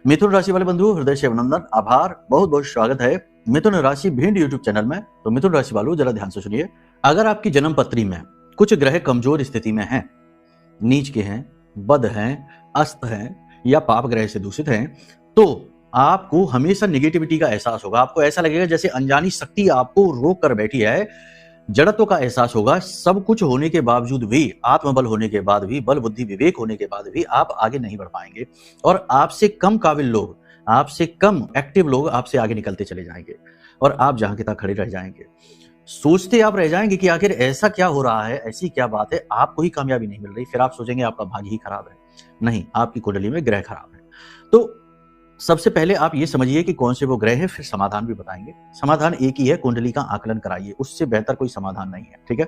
मिथुन राशि वाले बंधु हृदय से अभिनंदन, आभार, बहुत बहुत स्वागत है मिथुन राशि भिंड यूट्यूब चैनल में। तो मिथुन राशि वालों जरा ध्यान से सुनिए। अगर आपकी जन्म पत्री में कुछ ग्रह कमजोर स्थिति में हैं, नीच के हैं, बद हैं, अस्त हैं या पाप ग्रह से दूषित हैं, तो आपको हमेशा निगेटिविटी का एहसास होगा। आपको ऐसा लगेगा जैसे अनजानी शक्ति आपको रोक कर बैठी है। जड़त्व का एहसास होगा। सब कुछ होने के बावजूद भी, आत्मबल होने के बाद भी, बल बुद्धि विवेक होने के बाद भी आप आगे नहीं बढ़ पाएंगे और आपसे कम काबिल लोग, आपसे कम एक्टिव लोग आपसे आगे निकलते चले जाएंगे और आप जहां के तहां खड़े रह जाएंगे। सोचते आप रह जाएंगे कि आखिर ऐसा क्या हो रहा है, ऐसी क्या बात है, आपको ही कामयाबी नहीं मिल रही। फिर आप सोचेंगे आपका भाग्य ही खराब है। नहीं, आपकी कुंडली में ग्रह खराब है। तो सबसे पहले आप ये समझिए कि कौन से वो ग्रह हैं, फिर समाधान भी बताएंगे। समाधान एक ही है, कुंडली का आकलन कराइए, उससे बेहतर कोई समाधान नहीं है। ठीक है,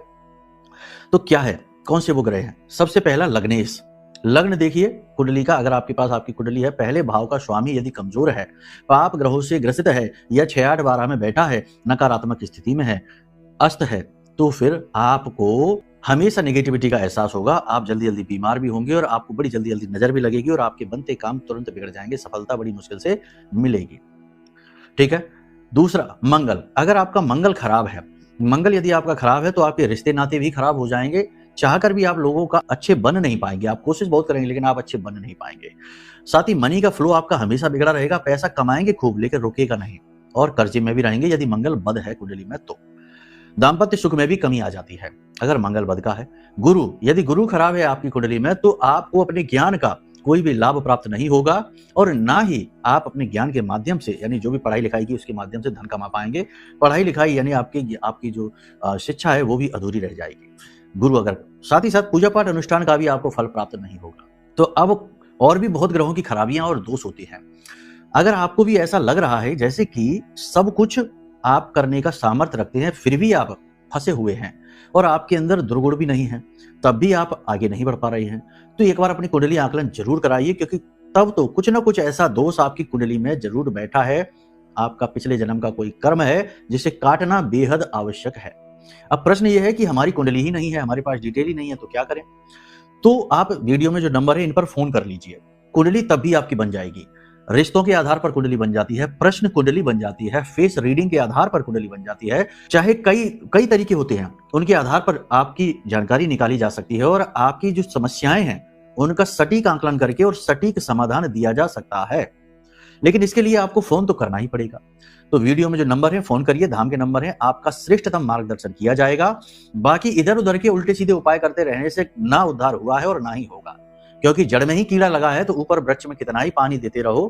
तो क्या है, कौन से वो ग्रह हैं? सबसे पहला लग्नेश। लग्न देखिए कुंडली का, अगर आपके पास आपकी कुंडली है, पहले भाव का स्वामी यदि कमजोर है, पाप ग्रहों से ग्रसित है या 6-8-12 में बैठा है, नकारात्मक स्थिति में है, अस्त है, तो फिर आपको हमेशा नेगेटिविटी का एहसास होगा। आप जल्दी जल्दी बीमार भी होंगे और आपको बड़ी जल्दी जल्दी नजर भी लगेगी और आपके बनते काम तुरंत बिगड़ जाएंगे, सफलता बड़ी मुश्किल से मिलेगी। ठीक है, दूसरा मंगल। अगर आपका मंगल खराब है, मंगल यदि आपका खराब है तो आपके रिश्ते नाते भी खराब हो जाएंगे। चाहकर भी आप लोगों का अच्छे बन नहीं पाएंगे। आप कोशिश बहुत करेंगे लेकिन आप अच्छे बन नहीं पाएंगे। साथ ही मनी का फ्लो आपका हमेशा बिगड़ा रहेगा। पैसा कमाएंगे खूब लेकिन रुकेगा नहीं और कर्जे में भी रहेंगे यदि मंगल बद है कुंडली में। तो दाम्पत्य सुख में भी कमी आ जाती है अगर मंगल बद का है। गुरु, यदि गुरु खराब है आपकी कुंडली में तो आपको अपने ज्ञान का कोई भी लाभ प्राप्त नहीं होगा और ना ही आप अपने ज्ञान के माध्यम से, यानी जो भी पढ़ाई लिखाई की उसके माध्यम से धन कमा पाएंगे। पढ़ाई लिखाई यानी आपकी जो शिक्षा है वो भी अधूरी रह जाएगी। गुरु अगर, साथ ही साथ पूजा पाठ अनुष्ठान का भी आपको फल प्राप्त नहीं होगा। तो अब और भी बहुत ग्रहों की खराबियां और दोष होती हैं। अगर आपको भी ऐसा लग रहा है जैसे कि सब कुछ आप करने का सामर्थ्य रखते हैं फिर भी आप फंसे हुए हैं और आपके अंदर दुर्गुण भी नहीं है, तब भी आप आगे नहीं बढ़ पा रहे हैं, तो एक बार अपनी कुंडली आकलन जरूर कराइए, क्योंकि तब तो कुछ ना कुछ ऐसा दोष आपकी कुंडली में जरूर बैठा है। आपका पिछले जन्म का कोई कर्म है जिसे काटना बेहद आवश्यक है। अब प्रश्न यह है कि हमारी कुंडली ही नहीं है, हमारे पास डिटेल ही नहीं है, तो क्या करें? तो आप वीडियो में जो नंबर है इन पर फोन कर लीजिए। कुंडली तब भी आपकी बन जाएगी। रिश्तों के आधार पर कुंडली बन जाती है, प्रश्न कुंडली बन जाती है, फेस रीडिंग के आधार पर कुंडली बन जाती है। चाहे कई कई तरीके होते हैं, उनके आधार पर आपकी जानकारी निकाली जा सकती है और आपकी जो समस्याएं हैं उनका सटीक आकलन करके और सटीक समाधान दिया जा सकता है। लेकिन इसके लिए आपको फोन तो करना ही पड़ेगा। तो वीडियो में जो नंबर है फोन करिए, धाम के नंबर है, आपका श्रेष्ठतम मार्गदर्शन किया जाएगा। बाकी इधर उधर के उल्टे सीधे उपाय करते रहने से ना उद्धार हुआ है और ना ही होगा, क्योंकि जड़ में ही कीड़ा लगा है, तो ऊपर वृक्ष में कितना ही पानी देते रहो